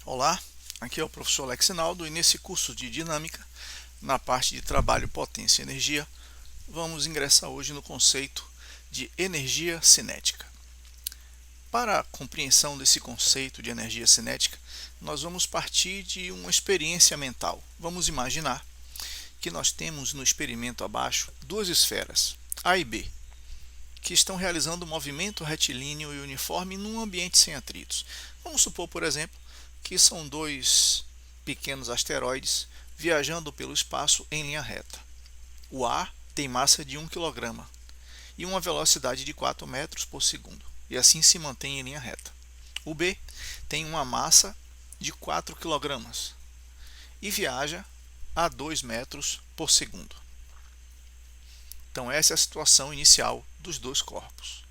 Olá, aqui é o professor Alex Sinaldo e nesse curso de Dinâmica, na parte de Trabalho, Potência e Energia, vamos ingressar hoje no conceito de energia cinética. Para a compreensão desse conceito de energia cinética, nós vamos partir de uma experiência mental. Vamos imaginar que nós temos no experimento abaixo duas esferas, A e B, que estão realizando um movimento retilíneo e uniforme num ambiente sem atritos. Vamos supor, por exemplo, que são dois pequenos asteroides viajando pelo espaço em linha reta. O A tem massa de 1 kg e uma velocidade de 4 metros por segundo, e assim se mantém em linha reta. O B tem uma massa de 4 kg e viaja a 2 metros por segundo. Então essa é a situação inicial dos dois corpos.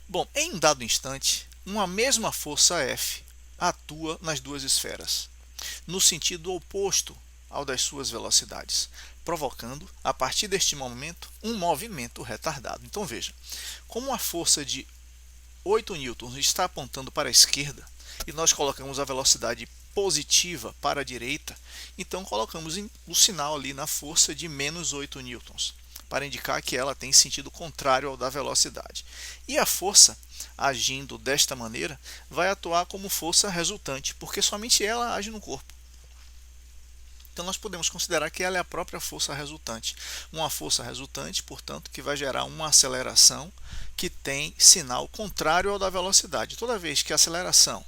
Bom, em um dado instante, uma mesma força F atua nas duas esferas, no sentido oposto ao das suas velocidades, provocando, a partir deste momento, um movimento retardado. Então veja, como a força de 8 newtons está apontando para a esquerda, e nós colocamos a velocidade positiva para a direita, então colocamos o sinal ali na força de menos 8 newtons, para indicar que ela tem sentido contrário ao da velocidade. E a força, agindo desta maneira, vai atuar como força resultante, porque somente ela age no corpo. Então nós podemos considerar que ela é a própria força resultante. Uma força resultante, portanto, que vai gerar uma aceleração que tem sinal contrário ao da velocidade. Toda vez que a aceleração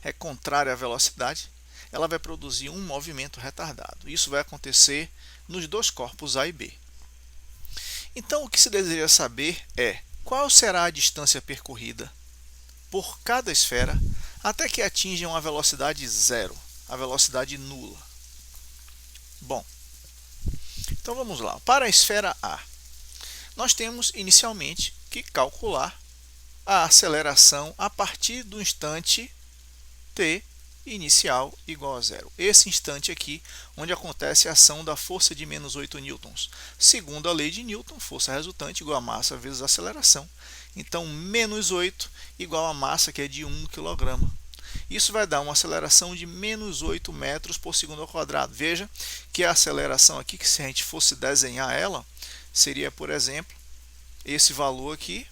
é contrária à velocidade, ela vai produzir um movimento retardado. Isso vai acontecer nos dois corpos A e B. Então o que se deseja saber é qual será a distância percorrida por cada esfera até que atinjam a velocidade zero, a velocidade nula. Bom, então vamos lá. Para a esfera A, nós temos inicialmente que calcular a aceleração a partir do instante t inicial igual a zero. Esse instante aqui, onde acontece a ação da força de menos 8 newtons. Segundo a lei de Newton, força resultante igual a massa vezes a aceleração. Então, menos 8 igual a massa, que é de 1 kg. Isso vai dar uma aceleração de menos 8 metros por segundo ao quadrado. Veja que a aceleração aqui, que se a gente fosse desenhar ela, seria, por exemplo, esse valor aqui,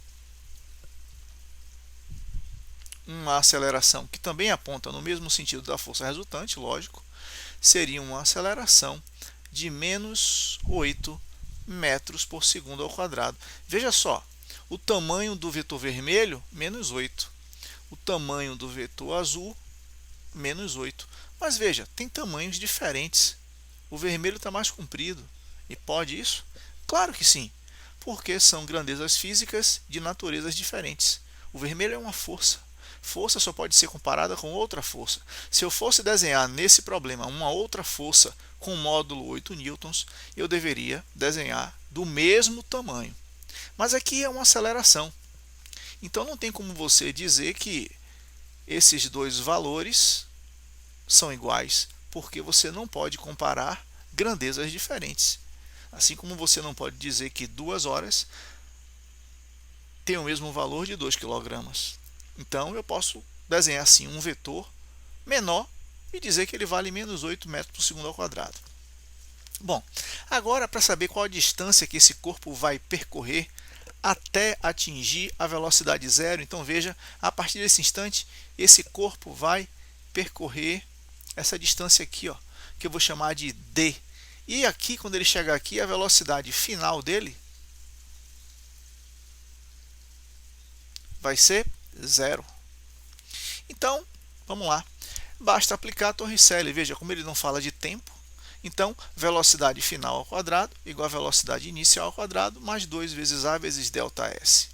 uma aceleração que também aponta no mesmo sentido da força resultante, lógico, seria uma aceleração de menos 8 metros por segundo ao quadrado. Veja só, o tamanho do vetor vermelho, menos 8. O tamanho do vetor azul, menos 8. Mas veja, tem tamanhos diferentes. O vermelho está mais comprido. E pode isso? Claro que sim, porque são grandezas físicas de naturezas diferentes. O vermelho é uma força. Força só pode ser comparada com outra força. Se eu fosse desenhar nesse problema uma outra força com módulo 8 newtons, eu deveria desenhar do mesmo tamanho. Mas aqui é uma aceleração. Então não tem como você dizer que esses dois valores são iguais, porque você não pode comparar grandezas diferentes. Assim como você não pode dizer que 2 horas têm o mesmo valor de 2 kg. Então eu posso desenhar assim um vetor menor e dizer que ele vale menos 8 metros por segundo ao quadrado. Bom, agora para saber qual a distância que esse corpo vai percorrer até atingir a velocidade zero, então veja, a partir desse instante, esse corpo vai percorrer essa distância aqui, ó, que eu vou chamar de d. E aqui, quando ele chegar aqui, a velocidade final dele vai ser zero. Então, vamos lá. Basta aplicar a Torricelli. Veja como ele não fala de tempo. Então, velocidade final ao quadrado igual a velocidade inicial ao quadrado mais 2 vezes a vezes ΔS.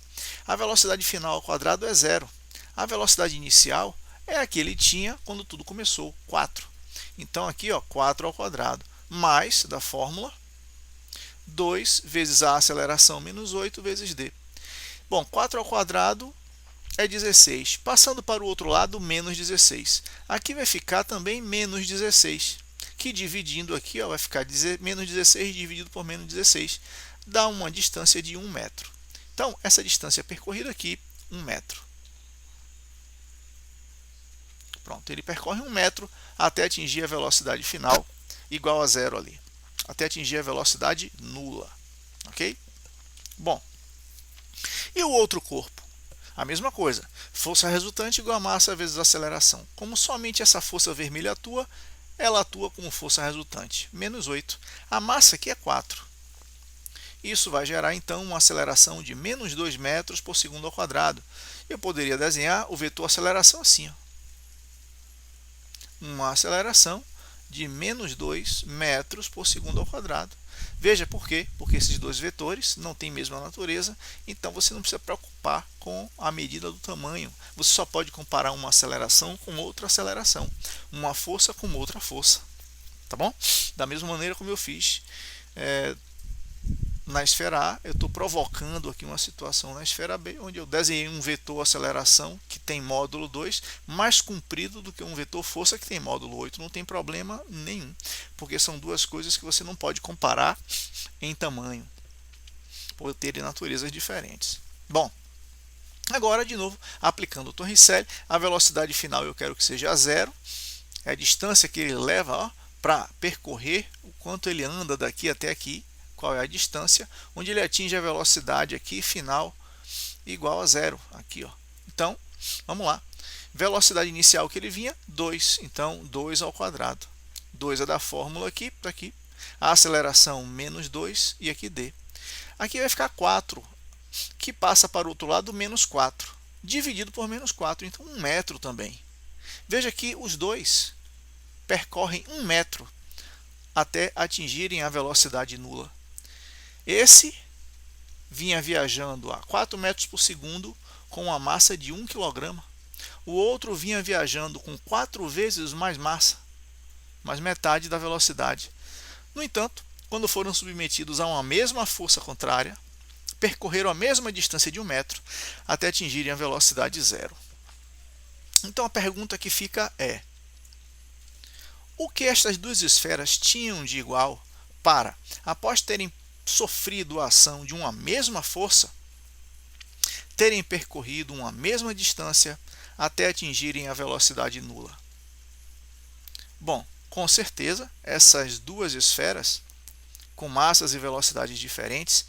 A velocidade final ao quadrado é zero. A velocidade inicial é a que ele tinha quando tudo começou, 4. Então, aqui, ó, 4 ao quadrado mais da fórmula 2 vezes a aceleração menos 8 vezes d. Bom, 4 ao quadrado é 16. Passando para o outro lado, menos 16. Aqui vai ficar também menos 16, que dividindo aqui, ó, vai ficar menos 16 dividido por menos 16, dá uma distância de 1 metro. Então, essa distância percorrida aqui, 1 metro. Pronto, ele percorre 1 metro até atingir a velocidade final igual a zero ali, até atingir a velocidade nula, ok? Bom, e o outro corpo? A mesma coisa, força resultante igual a massa vezes aceleração. Como somente essa força vermelha atua, ela atua como força resultante, menos 8. A massa aqui é 4. Isso vai gerar então uma aceleração de menos 2 metros por segundo ao quadrado. Eu poderia desenhar o vetor aceleração assim, ó. Uma aceleração de menos 2 metros por segundo ao quadrado. Veja por quê? Porque esses dois vetores não têm a mesma natureza, então você não precisa preocupar com a medida do tamanho. Você só pode comparar uma aceleração com outra aceleração, uma força com outra força. Tá bom? Da mesma maneira como eu fiz na esfera A, eu estou provocando aqui uma situação na esfera B, onde eu desenhei um vetor aceleração que tem módulo 2 mais comprido do que um vetor força que tem módulo 8. Não tem problema nenhum, porque são duas coisas que você não pode comparar em tamanho, por terem naturezas diferentes. Bom, agora de novo, aplicando o Torricelli, a velocidade final eu quero que seja zero, é a distância que ele leva para percorrer, o quanto ele anda daqui até aqui, qual é a distância, onde ele atinge a velocidade aqui final igual a zero, aqui, ó. Então, vamos lá. Velocidade inicial que ele vinha, 2, então 2 ao quadrado. 2 é da fórmula aqui, para aqui. A aceleração menos 2 e aqui d. Aqui vai ficar 4, que passa para o outro lado menos 4, dividido por menos 4, então 1 metro também. Veja que os dois percorrem 1 metro até atingirem a velocidade nula. Esse vinha viajando a 4 metros por segundo com uma massa de 1 kg. O outro vinha viajando com 4 vezes mais massa, mais metade da velocidade. No entanto, quando foram submetidos a uma mesma força contrária, percorreram a mesma distância de 1 metro até atingirem a velocidade zero. Então a pergunta que fica é: o que estas duas esferas tinham de igual para, após terem sofrido a ação de uma mesma força, terem percorrido uma mesma distância até atingirem a velocidade nula? Bom, com certeza, essas duas esferas, com massas e velocidades diferentes,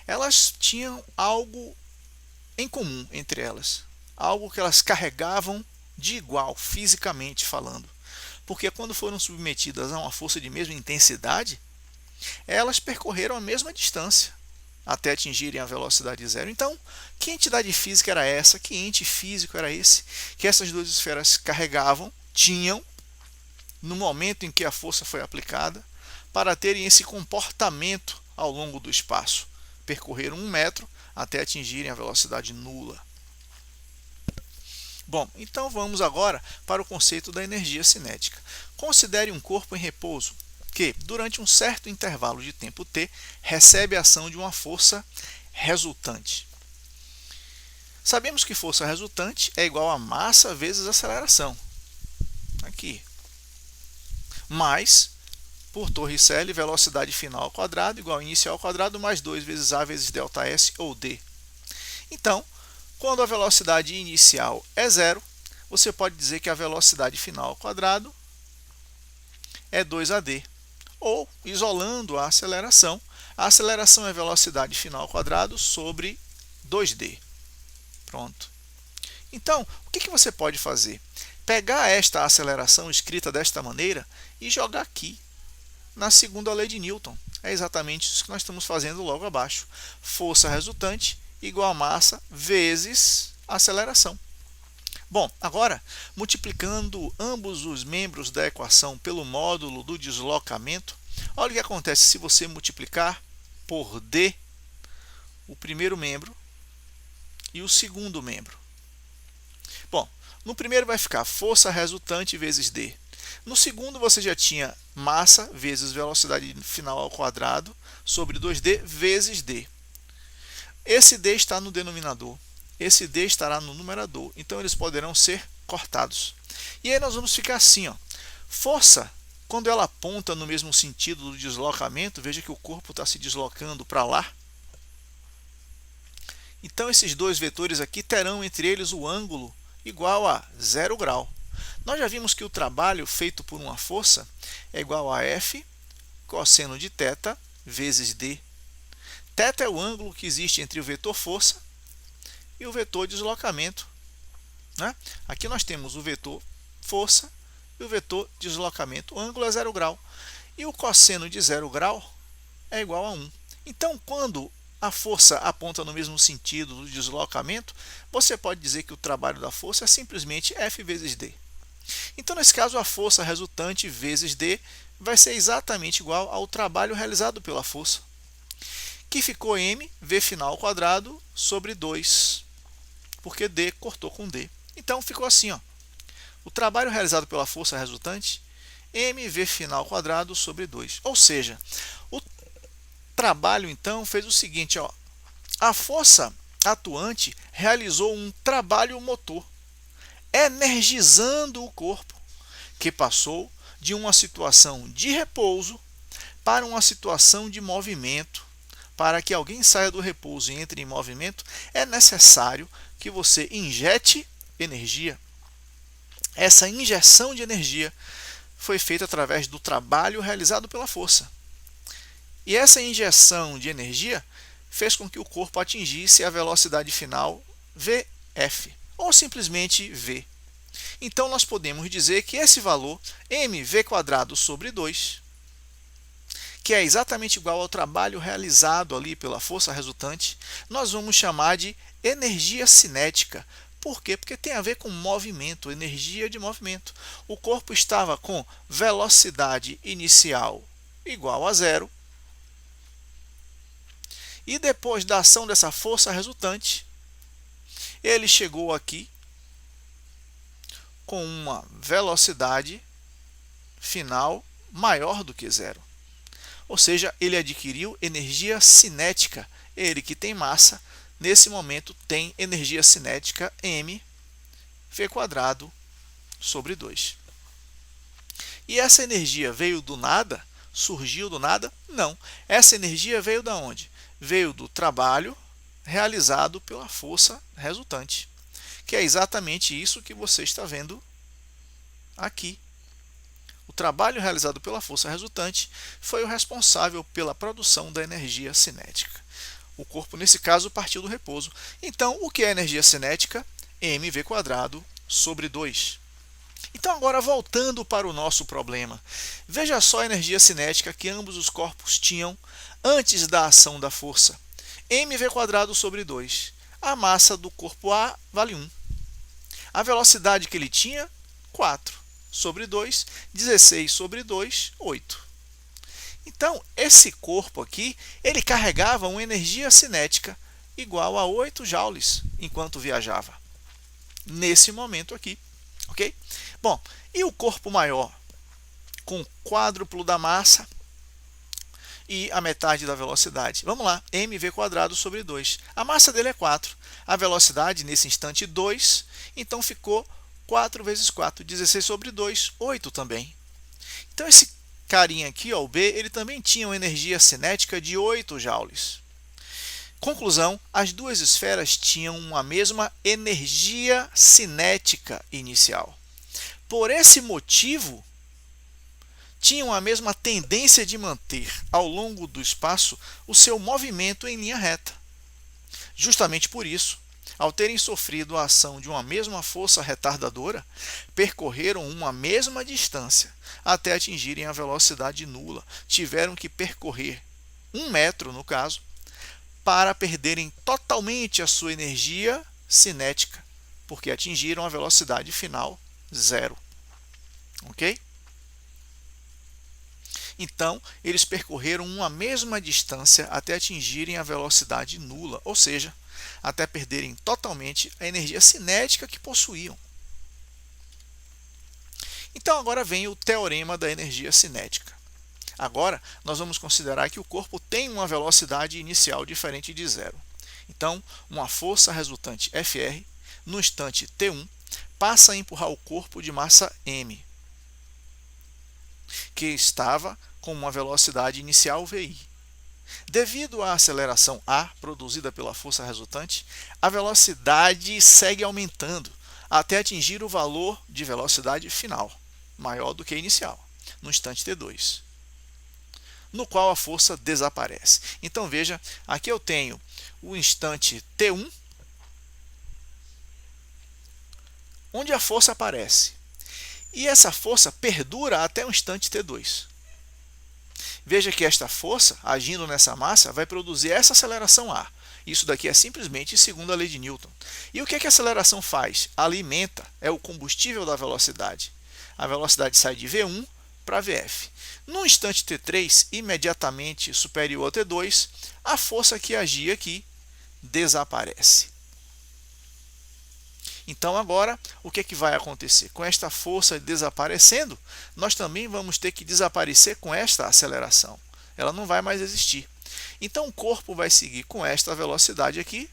elas tinham algo em comum entre elas, algo que elas carregavam de igual, fisicamente falando. Porque quando foram submetidas a uma força de mesma intensidade, elas percorreram a mesma distância até atingirem a velocidade zero. Então, que entidade física era essa? Que ente físico era esse que essas duas esferas carregavam, tinham, no momento em que a força foi aplicada, para terem esse comportamento ao longo do espaço? Percorreram 1 metro até atingirem a velocidade nula. Bom, então vamos agora para o conceito da energia cinética. Considere um corpo em repouso que, durante um certo intervalo de tempo t, recebe a ação de uma força resultante. Sabemos que força resultante é igual a massa vezes aceleração. Aqui. Mais, por Torricelli, velocidade final ao quadrado igual a inicial ao quadrado mais 2 vezes a vezes ΔS ou d. Então, quando a velocidade inicial é zero, você pode dizer que a velocidade final ao quadrado é 2AD. Ou, isolando a aceleração é velocidade final ao quadrado sobre 2D. Pronto. Então, o que você pode fazer? Pegar esta aceleração escrita desta maneira e jogar aqui, na segunda lei de Newton. É exatamente isso que nós estamos fazendo logo abaixo. Força resultante igual a massa vezes aceleração. Bom, agora, multiplicando ambos os membros da equação pelo módulo do deslocamento, olha o que acontece se você multiplicar por d o primeiro membro e o segundo membro. Bom, no primeiro vai ficar força resultante vezes d. No segundo você já tinha massa vezes velocidade final ao quadrado sobre 2d vezes d. Esse d está no denominador, esse d estará no numerador, então eles poderão ser cortados. E aí nós vamos ficar assim, ó. Força, quando ela aponta no mesmo sentido do deslocamento, veja que o corpo está se deslocando para lá. Então esses dois vetores aqui terão entre eles o ângulo igual a 0 grau. Nós já vimos que o trabalho feito por uma força é igual a F cosseno de θ vezes d. Θ é o ângulo que existe entre o vetor força e o vetor deslocamento, né? Aqui nós temos o vetor força e o vetor deslocamento. O ângulo é 0 grau. E o cosseno de 0 grau é igual a 1. Então, quando a força aponta no mesmo sentido do deslocamento, você pode dizer que o trabalho da força é simplesmente F vezes d. Então, nesse caso, a força resultante vezes d vai ser exatamente igual ao trabalho realizado pela força, que ficou m v final ao quadrado sobre 2, porque d cortou com d. Então, ficou assim, ó. O trabalho realizado pela força resultante, mv final ao quadrado sobre 2. Ou seja, o trabalho, então, fez o seguinte, ó. A força atuante realizou um trabalho motor, energizando o corpo, que passou de uma situação de repouso para uma situação de movimento. Para que alguém saia do repouso e entre em movimento, é necessário que você injete energia. Essa injeção de energia foi feita através do trabalho realizado pela força. E essa injeção de energia fez com que o corpo atingisse a velocidade final Vf, ou simplesmente v. Então, nós podemos dizer que esse valor, mv² sobre 2, que é exatamente igual ao trabalho realizado ali pela força resultante, nós vamos chamar de energia cinética. Por quê? Porque tem a ver com movimento, energia de movimento. O corpo estava com velocidade inicial igual a 0. E depois da ação dessa força resultante, ele chegou aqui com uma velocidade final maior do que 0. Ou seja, ele adquiriu energia cinética. Ele que tem massa, nesse momento tem energia cinética mv² sobre 2. E essa energia veio do nada? Surgiu do nada? Não. Essa energia veio da onde? Veio do trabalho realizado pela força resultante, que é exatamente isso que você está vendo aqui. O trabalho realizado pela força resultante foi o responsável pela produção da energia cinética. O corpo, nesse caso, partiu do repouso. Então, o que é energia cinética? mv² sobre 2. Então, agora voltando para o nosso problema. Veja só a energia cinética que ambos os corpos tinham antes da ação da força. mv² sobre 2. A massa do corpo A vale 1. A velocidade que ele tinha, 4. Sobre 2, 16 sobre 2, 8. Então, esse corpo aqui, ele carregava uma energia cinética igual a 8 joules enquanto viajava. Nesse momento aqui, ok? Bom, e o corpo maior, com quádruplo da massa e a metade da velocidade? Vamos lá, mv² sobre 2. A massa dele é 4. A velocidade, nesse instante, 2. Então, ficou 4 vezes 4, 16 sobre 2, 8 também. Então, esse carinha aqui, ó, o B, ele também tinha uma energia cinética de 8 joules. Conclusão, as duas esferas tinham uma mesma energia cinética inicial. Por esse motivo, tinham a mesma tendência de manter, ao longo do espaço, o seu movimento em linha reta. Justamente por isso, ao terem sofrido a ação de uma mesma força retardadora, percorreram uma mesma distância até atingirem a velocidade nula. Tiveram que percorrer 1 metro, no caso, para perderem totalmente a sua energia cinética, porque atingiram a velocidade final 0. Ok? Então, eles percorreram uma mesma distância até atingirem a velocidade nula, ou seja, até perderem totalmente a energia cinética que possuíam. Então, agora vem o teorema da energia cinética. Agora, nós vamos considerar que o corpo tem uma velocidade inicial diferente de 0. Então, uma força resultante Fr, no instante t1, passa a empurrar o corpo de massa m, que estava com uma velocidade inicial vi. Devido à aceleração A produzida pela força resultante, a velocidade segue aumentando até atingir o valor de velocidade final, maior do que inicial, no instante t2, no qual a força desaparece. Então veja, aqui eu tenho o instante t1, onde a força aparece. E essa força perdura até o instante t2. Veja que esta força, agindo nessa massa, vai produzir essa aceleração A. Isso daqui é simplesmente segundo a lei de Newton. E o que é que a aceleração faz? Alimenta, é o combustível da velocidade. A velocidade sai de V1 para Vf. No instante t3, imediatamente superior ao t2, a força que agia aqui desaparece. Então agora, o que é que vai acontecer? Com esta força desaparecendo, nós também vamos ter que desaparecer com esta aceleração. Ela não vai mais existir. Então o corpo vai seguir com esta velocidade aqui,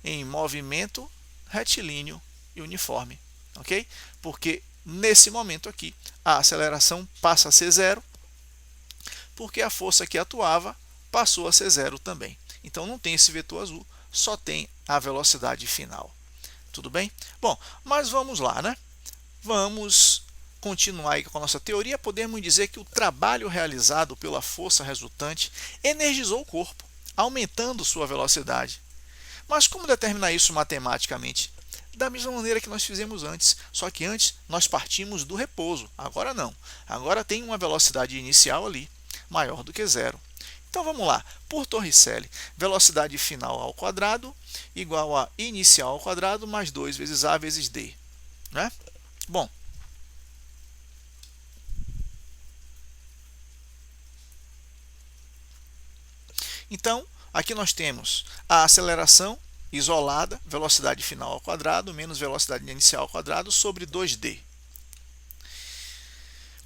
em movimento retilíneo e uniforme, ok? Porque nesse momento aqui, a aceleração passa a ser zero, porque a força que atuava passou a ser zero também. Então não tem esse vetor azul, só tem a velocidade final. Tudo bem? Bom, mas vamos lá, né? Vamos continuar aí com a nossa teoria. Podemos dizer que o trabalho realizado pela força resultante energizou o corpo, aumentando sua velocidade. Mas como determinar isso matematicamente? Da mesma maneira que nós fizemos antes, só que antes nós partimos do repouso. Agora não. Agora tem uma velocidade inicial ali, maior do que zero. Então vamos lá, por Torricelli, velocidade final ao quadrado igual a inicial ao quadrado mais 2 vezes a vezes d. Né? Bom, então aqui nós temos a aceleração isolada, velocidade final ao quadrado menos velocidade inicial ao quadrado sobre 2d.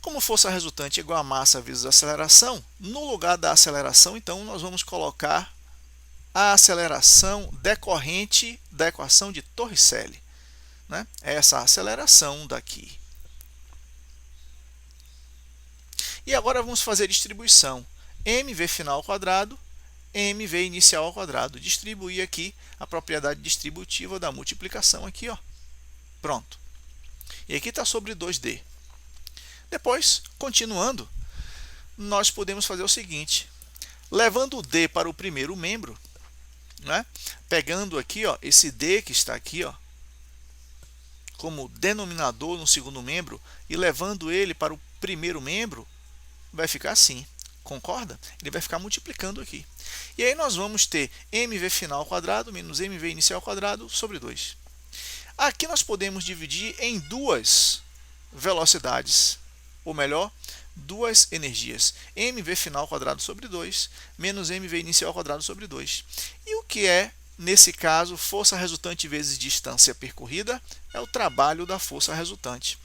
Como força resultante é igual a massa vezes a aceleração, no lugar da aceleração, então, nós vamos colocar a aceleração decorrente da equação de Torricelli. Né? Essa aceleração daqui. E agora vamos fazer distribuição. mv final ao quadrado, mv inicial ao quadrado. Distribuir aqui a propriedade distributiva da multiplicação aqui, ó. Pronto. E aqui está sobre 2d. Depois, continuando, nós podemos fazer o seguinte, levando o d para o primeiro membro, né? Pegando aqui, ó, esse d que está aqui, ó, como denominador no segundo membro e levando ele para o primeiro membro, vai ficar assim, concorda? Ele vai ficar multiplicando aqui. E aí nós vamos ter mv final ao quadrado menos mv inicial ao quadrado sobre 2. Aqui nós podemos dividir em duas velocidades, ou melhor, duas energias, mv final ao quadrado sobre 2 menos mv inicial ao quadrado sobre 2. E o que é, nesse caso, força resultante vezes distância percorrida? É o trabalho da força resultante.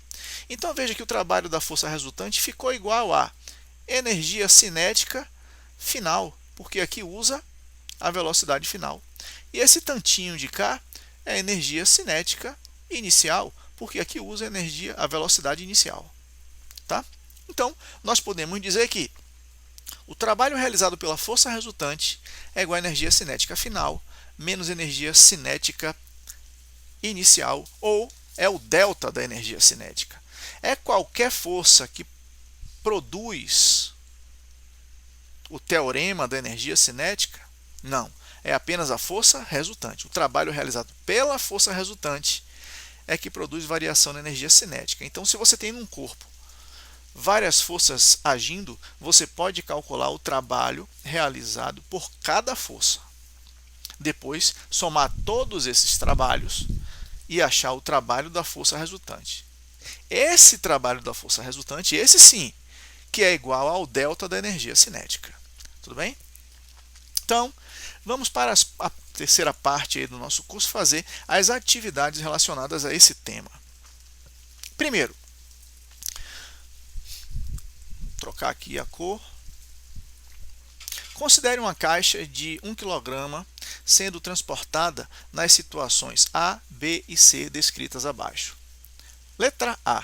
Então veja que o trabalho da força resultante ficou igual a energia cinética final, porque aqui usa a velocidade final. E esse tantinho de cá é energia cinética inicial, porque aqui usa a velocidade inicial. Tá? Então, nós podemos dizer que o trabalho realizado pela força resultante é igual a energia cinética final menos energia cinética inicial, ou é o delta da energia cinética. É qualquer força que produz o teorema da energia cinética? Não, é apenas a força resultante. O trabalho realizado pela força resultante é que produz variação na energia cinética. Então, se você tem num corpo várias forças agindo, você pode calcular o trabalho realizado por cada força. Depois, somar todos esses trabalhos e achar o trabalho da força resultante. Esse trabalho da força resultante, esse sim, que é igual ao delta da energia cinética. Tudo bem? Então, vamos para a terceira parte aí do nosso curso, fazer as atividades relacionadas a esse tema. Primeiro, trocar aqui a cor. Considere uma caixa de 1 kg sendo transportada nas situações A, B e C descritas abaixo. Letra A.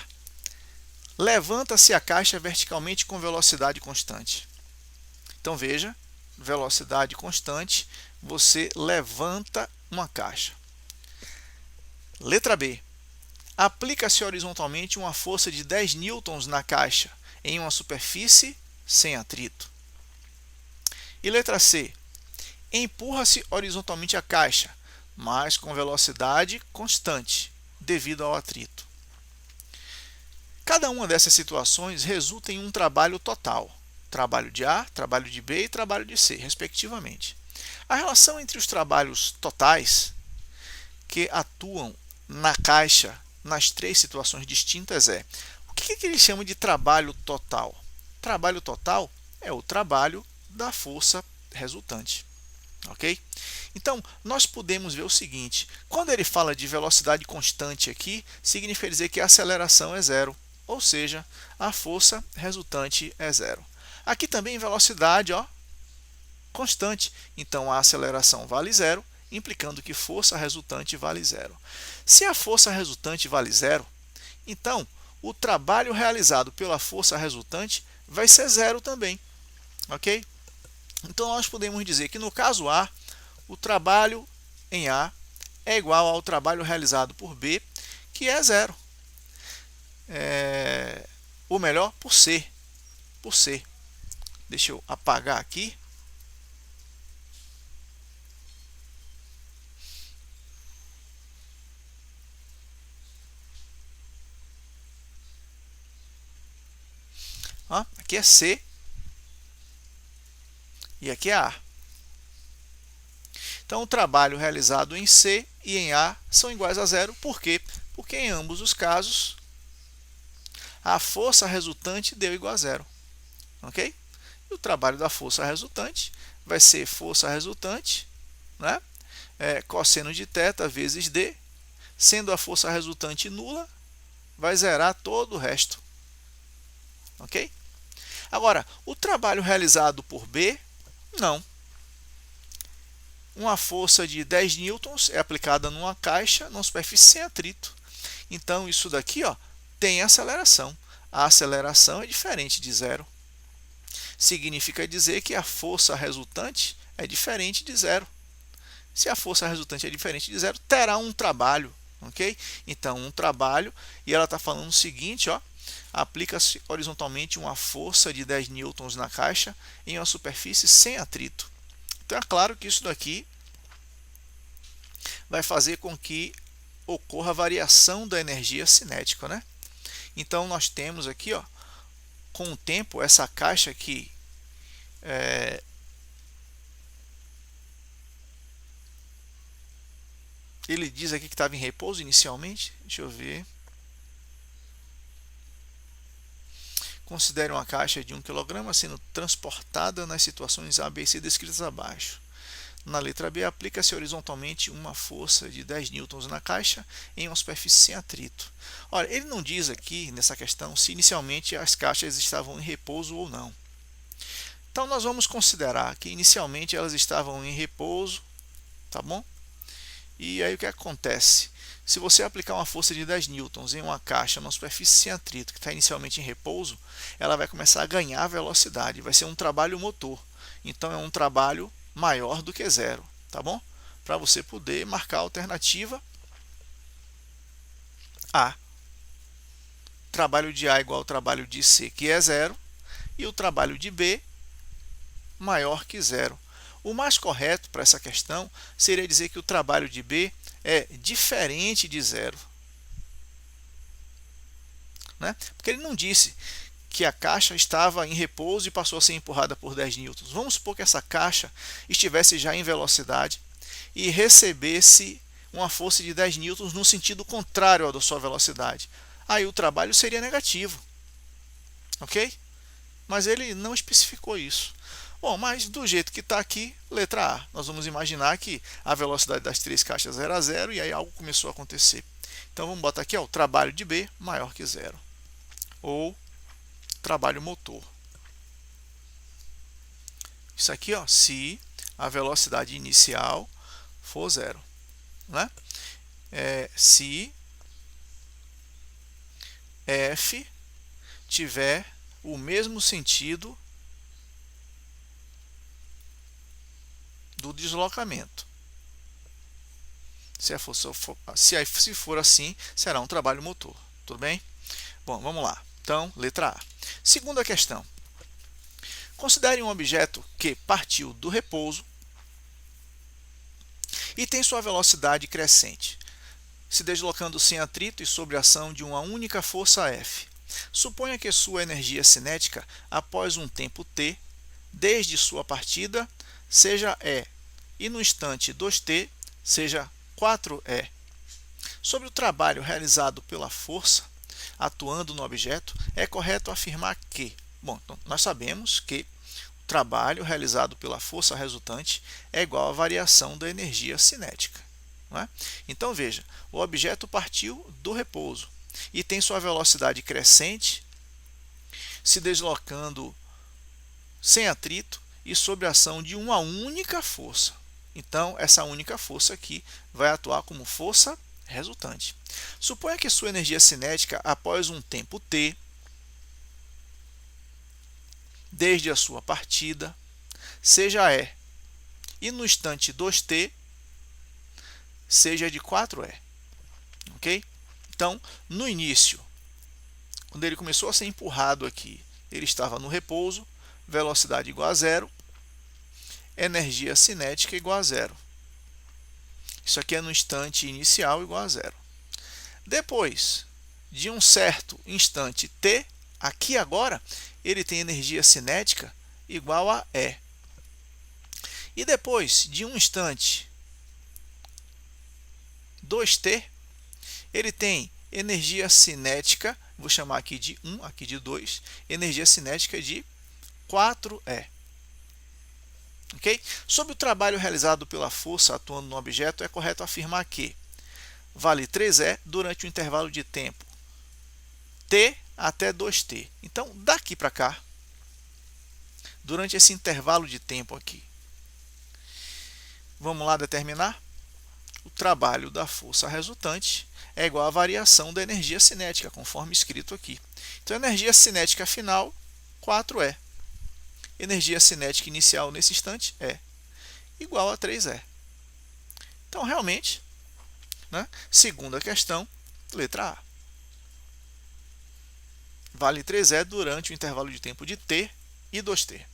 Levanta-se a caixa verticalmente com velocidade constante. Então veja, velocidade constante, você levanta uma caixa. Letra B. Aplica-se horizontalmente uma força de 10 newtons na caixa em uma superfície sem atrito. E letra C. Empurra-se horizontalmente a caixa, mas com velocidade constante, devido ao atrito. Cada uma dessas situações resulta em um trabalho total. Trabalho de A, trabalho de B e trabalho de C, respectivamente. A relação entre os trabalhos totais que atuam na caixa nas três situações distintas é: o que ele chama de trabalho total? Trabalho total é o trabalho da força resultante. Ok? Então, nós podemos ver o seguinte: quando ele fala de velocidade constante aqui, significa dizer que a aceleração é zero, ou seja, a força resultante é zero. Aqui também velocidade constante, então a aceleração vale zero, implicando que força resultante vale zero. Se a força resultante vale zero, então o trabalho realizado pela força resultante vai ser zero também. Ok? Então nós podemos dizer que no caso A, o trabalho em A é igual ao trabalho realizado por B, que é zero. Ou melhor, por C. Por C. Deixa eu apagar aqui. Aqui é C e aqui é A. Então, o trabalho realizado em C e em A são iguais a zero. Por quê? Porque em ambos os casos, a força resultante deu igual a zero. Ok? E o trabalho da força resultante vai ser força resultante, né? Cosseno de θ vezes D. Sendo a força resultante nula, vai zerar todo o resto. Ok? Agora, o trabalho realizado por B, não. Uma força de 10 newtons é aplicada numa caixa, numa superfície sem atrito. Então, isso daqui tem aceleração. A aceleração é diferente de zero. Significa dizer que a força resultante é diferente de zero. Se a força resultante é diferente de zero, terá um trabalho. Ok? Então, um trabalho, e ela está falando o seguinte, aplica-se horizontalmente uma força de 10 newtons na caixa em uma superfície sem atrito. Então, é claro que isso daqui vai fazer com que ocorra variação da energia cinética, né? Então, nós temos aqui, com o tempo, essa caixa aqui ele diz aqui que estava em repouso inicialmente. Deixa eu ver. Considere uma caixa de 1 kg sendo transportada nas situações A, B e C descritas abaixo. Na letra B, aplica-se horizontalmente uma força de 10 newtons na caixa em uma superfície sem atrito. Olha, ele não diz aqui nessa questão se inicialmente as caixas estavam em repouso ou não. Então nós vamos considerar que inicialmente elas estavam em repouso, tá bom? E aí o que acontece? Se você aplicar uma força de 10 newtons em uma caixa numa superfície sem atrito que está inicialmente em repouso, ela vai começar a ganhar velocidade, vai ser um trabalho motor. Então é um trabalho maior do que zero, tá bom? Para você poder marcar a alternativa A. Trabalho de A igual ao trabalho de C, que é zero, e o trabalho de B maior que zero. O mais correto para essa questão seria dizer que o trabalho de B é diferente de zero, né? Porque ele não disse que a caixa estava em repouso e passou a ser empurrada por 10 newtons. Vamos supor que essa caixa estivesse já em velocidade e recebesse uma força de 10 newtons no sentido contrário à da sua velocidade. Aí o trabalho seria negativo, ok? Mas ele não especificou isso. Bom, mas do jeito que está aqui, letra A, nós vamos imaginar que a velocidade das três caixas era zero e aí algo começou a acontecer. Então vamos botar aqui, o trabalho de B maior que zero. Ou trabalho motor. Isso aqui, se a velocidade inicial for zero, né? Se F tiver o mesmo sentido do deslocamento. Se for assim, será um trabalho motor. Tudo bem? Bom, vamos lá. Então, letra A. Segunda questão. Considere um objeto que partiu do repouso e tem sua velocidade crescente, se deslocando sem atrito e sob a ação de uma única força F. Suponha que sua energia cinética após um tempo t, desde sua partida, seja E, e no instante 2t, seja 4E. Sobre o trabalho realizado pela força atuando no objeto, é correto afirmar que, bom, então nós sabemos que o trabalho realizado pela força resultante é igual à variação da energia cinética. Não é? Então veja, o objeto partiu do repouso e tem sua velocidade crescente, se deslocando sem atrito e sob a ação de uma única força. Então, essa única força aqui vai atuar como força resultante. Suponha que sua energia cinética, após um tempo t, desde a sua partida, seja E, e no instante 2t, seja de 4E. Ok? Então, no início, quando ele começou a ser empurrado aqui, ele estava no repouso, velocidade igual a zero, energia cinética igual a zero. Isso aqui é no instante inicial igual a zero. Depois de um certo instante t, aqui agora, ele tem energia cinética igual a E. E depois de um instante 2t, ele tem energia cinética, vou chamar aqui de 1, aqui de 2, energia cinética de 4E. Okay? Sobre o trabalho realizado pela força atuando no objeto, é correto afirmar que vale 3E durante o intervalo de tempo t até 2t. Então, daqui para cá, durante esse intervalo de tempo aqui, vamos lá determinar? O trabalho da força resultante é igual à variação da energia cinética, conforme escrito aqui. Então, a energia cinética final, 4E. Energia cinética inicial nesse instante é igual a 3E. Então, realmente, né, segunda questão, letra A. Vale 3E durante o intervalo de tempo de t e 2t.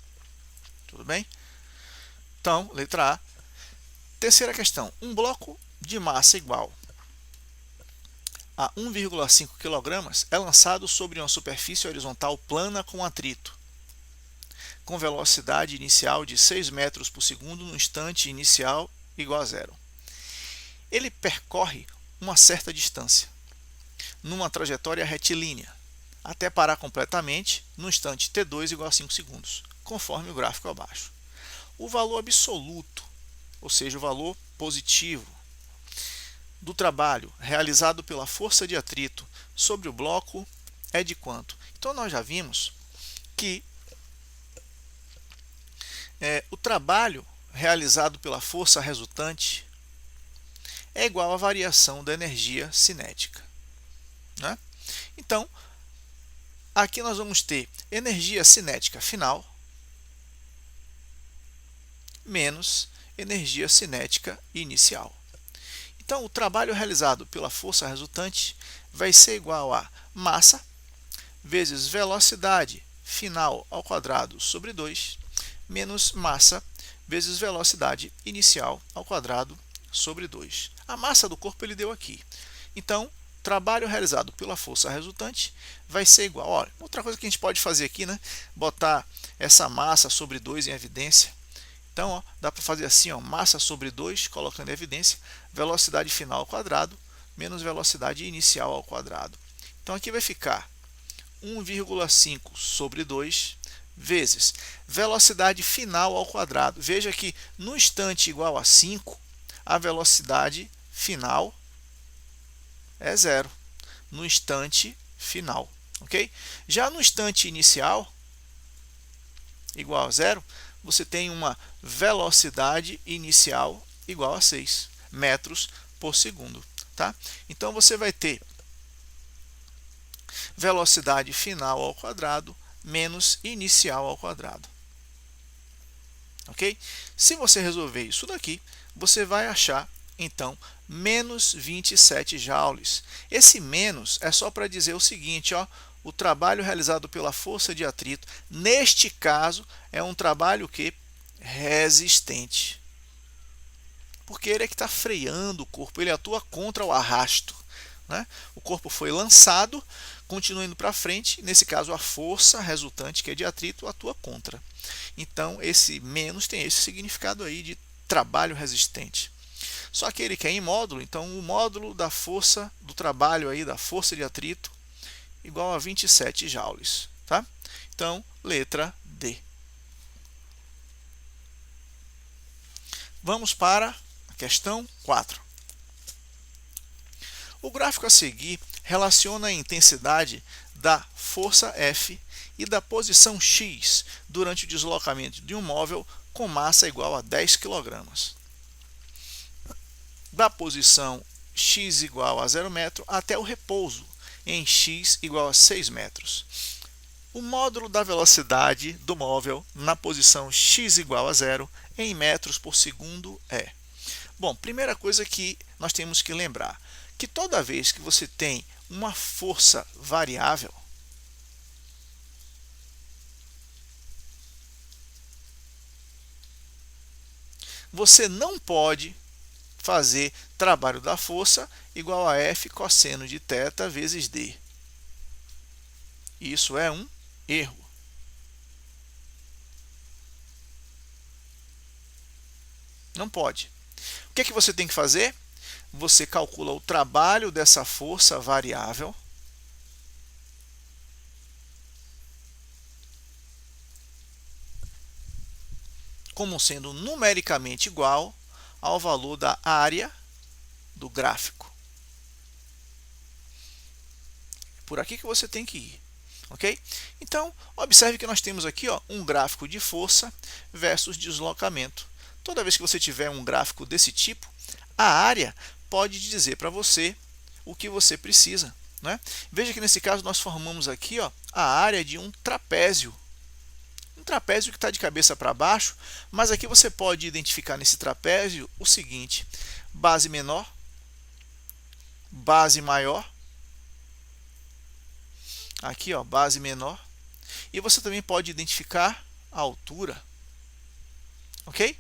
Tudo bem? Então, letra A. Terceira questão. Um bloco de massa igual a 1,5 kg é lançado sobre uma superfície horizontal plana com atrito, com velocidade inicial de 6 metros por segundo no instante inicial igual a zero. Ele percorre uma certa distância, numa trajetória retilínea, até parar completamente no instante t2 igual a 5 segundos, conforme o gráfico abaixo. O valor absoluto, ou seja, o valor positivo do trabalho realizado pela força de atrito sobre o bloco é de quanto? Então, nós já vimos que o trabalho realizado pela força resultante é igual à variação da energia cinética. Né? Então, aqui nós vamos ter energia cinética final menos energia cinética inicial. Então, o trabalho realizado pela força resultante vai ser igual a massa vezes velocidade final ao quadrado sobre 2, menos massa vezes velocidade inicial ao quadrado sobre 2. A massa do corpo ele deu aqui. Então, trabalho realizado pela força resultante vai ser igual. Olha, outra coisa que a gente pode fazer aqui, né? Botar essa massa sobre 2 em evidência. Então, ó, dá para fazer assim, ó, massa sobre 2, colocando em evidência, velocidade final ao quadrado, menos velocidade inicial ao quadrado. Então, aqui vai ficar 1,5 sobre 2 vezes velocidade final ao quadrado. Veja que no instante igual a 5, a velocidade final é zero. No instante final. Okay? Já no instante inicial, igual a zero, você tem uma velocidade inicial igual a 6 metros por segundo. Tá? Então, você vai ter velocidade final ao quadrado menos inicial ao quadrado. Ok? Se você resolver isso daqui, você vai achar Então, menos 27 joules. Esse menos é só para dizer o seguinte, ó, o trabalho realizado pela força de atrito, neste caso, é um trabalho que resistente. Porque ele é que está freando o corpo, ele atua contra o arrasto. Né? O corpo foi lançado, continua indo para frente, nesse caso a força resultante, que é de atrito, atua contra. Então, esse menos tem esse significado aí de trabalho resistente. Só que ele quer em módulo, então o módulo da força do trabalho aí, da força de atrito, igual a 27 joules. Tá? Então, letra D. Vamos para a questão 4. O gráfico a seguir relaciona a intensidade da força F e da posição X durante o deslocamento de um móvel com massa igual a 10 kg. Da posição x igual a 0 metro até o repouso em x igual a 6 metros. O módulo da velocidade do móvel na posição x igual a 0 em metros por segundo é. Bom, primeira coisa que nós temos que lembrar, que toda vez que você tem uma força variável, você não pode fazer trabalho da força igual a F cosseno de θ vezes D. Isso é um erro. Não pode. O que é que você tem que fazer? Você calcula o trabalho dessa força variável como sendo numericamente igual ao valor da área do gráfico. Por aqui que você tem que ir, ok? Então, observe que nós temos aqui ó, um gráfico de força versus deslocamento. Toda vez que você tiver um gráfico desse tipo, a área pode dizer para você o que você precisa. Né? Veja que nesse caso nós formamos aqui ó, a área de um trapézio. Um trapézio que está de cabeça para baixo, mas aqui você pode identificar nesse trapézio o seguinte: base menor, base maior, aqui ó, base menor, e você também pode identificar a altura, ok?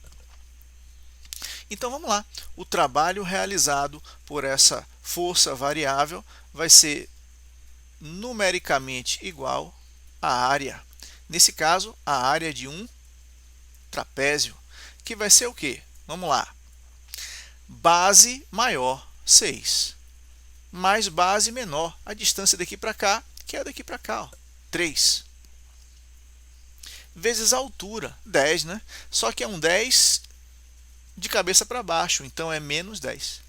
Então vamos lá, o trabalho realizado por essa força variável vai ser numericamente igual à área. Nesse caso, a área de um trapézio, que vai ser o quê? Vamos lá. Base maior, 6, mais base menor, a distância daqui para cá, que é daqui para cá, ó, 3. Vezes a altura, 10, né? Só que é um 10 de cabeça para baixo, então é menos 10.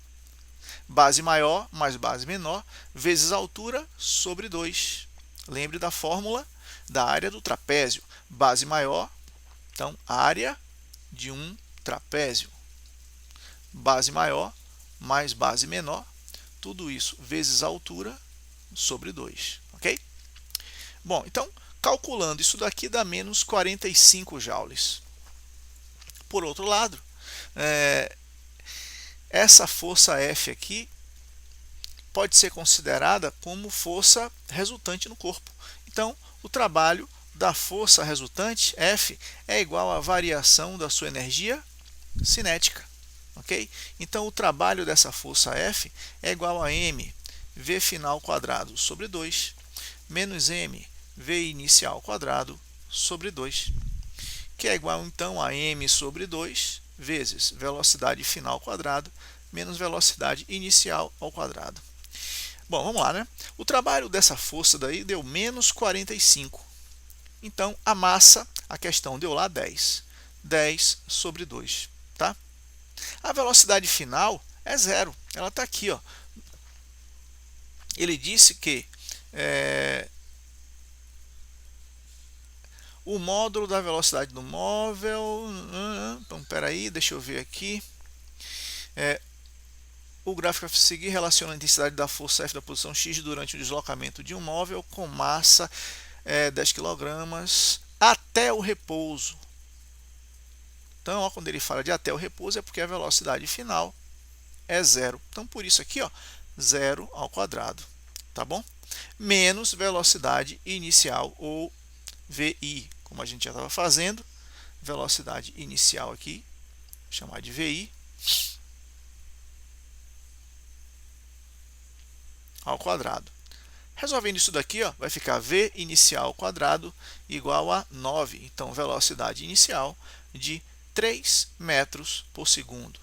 Base maior mais base menor, vezes a altura, sobre 2. Lembre da fórmula da área do trapézio. Base maior, então, área de um trapézio. Base maior mais base menor, tudo isso vezes a altura, sobre 2. Ok? Bom, então, calculando isso daqui dá menos 45 joules. Por outro lado, essa força F aqui pode ser considerada como força resultante no corpo. Então, o trabalho da força resultante, F, é igual à variação da sua energia cinética. Ok? Então, o trabalho dessa força F é igual a m V final quadrado sobre 2, menos m V inicial quadrado sobre 2, que é igual, então, a m sobre 2 vezes velocidade final quadrado menos velocidade inicial ao quadrado. Bom, vamos lá, né? O trabalho dessa força daí deu menos 45. Então, a massa, a questão deu lá 10. 10 sobre 2, tá? A velocidade final é zero. Ela está aqui, ó. Ele disse que o módulo da velocidade do móvel... Então, espera aí, deixa eu ver aqui. O gráfico a seguir relaciona a intensidade da força F da posição X durante o deslocamento de um móvel com massa 10 kg até o repouso. Então, ó, quando ele fala de até o repouso, é porque a velocidade final é zero. Então, por isso aqui, ó, 0 ao quadrado, tá bom? Menos velocidade inicial, ou VI, como a gente já estava fazendo. Velocidade inicial aqui, vou chamar de VI, ao quadrado. Resolvendo isso daqui, ó, vai ficar V inicial ao quadrado igual a 9. Então, velocidade inicial de 3 metros por segundo.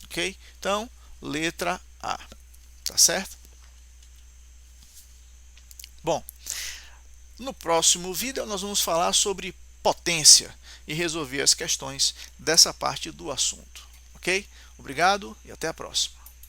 Ok? Então, letra A. Tá certo? Bom, no próximo vídeo nós vamos falar sobre potência e resolver as questões dessa parte do assunto. Ok? Obrigado e até a próxima.